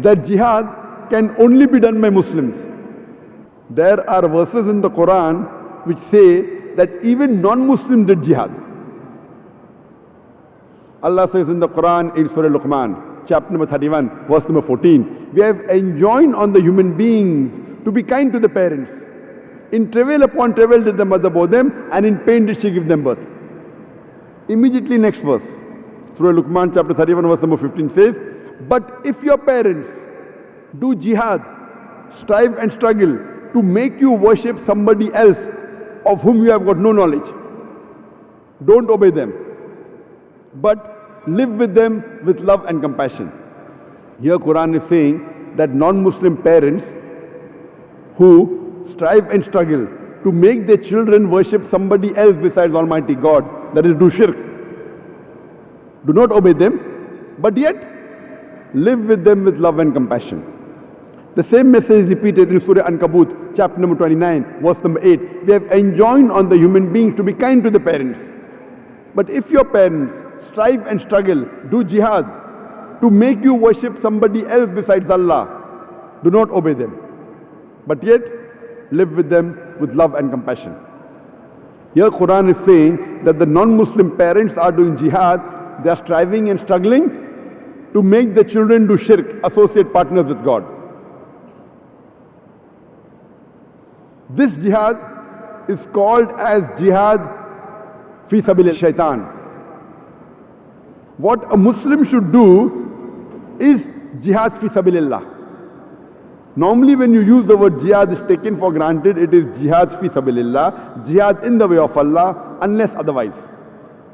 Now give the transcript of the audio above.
That jihad can only be done by Muslims. There are verses in the Quran which say that even non-Muslims did jihad. Allah says in the Quran in Surah Luqman, chapter number 31, verse number 14, we have enjoined on the human beings to be kind to the parents. In travail upon travail did the mother bore them, and in pain did she give them birth. Immediately next verse, Surah Luqman chapter 31, verse number 15 says, but if your parents do jihad, strive and struggle to make you worship somebody else of whom you have got no knowledge, don't obey them, but live with them with love and compassion. Here Quran is saying that non-Muslim parents who strive and struggle to make their children worship somebody else besides Almighty God, that is do shirk, do not obey them, but yet live with them with love and compassion. The same message is repeated in Surah Ankabut, chapter number 29, verse number 8. We have enjoined on the human beings to be kind to the parents. But if your parents strive and struggle, do jihad, to make you worship somebody else besides Allah, do not obey them, but yet live with them with love and compassion. Here Quran is saying that the non-Muslim parents are doing jihad, they are striving and struggling to make the children do shirk, associate partners with God. This jihad is called as jihad fi sabilil shaitan. What a Muslim should do is jihad fi sabilillah. Normally when you use the word jihad, is taken for granted, it is jihad fi sabilillah, jihad in the way of Allah, unless otherwise.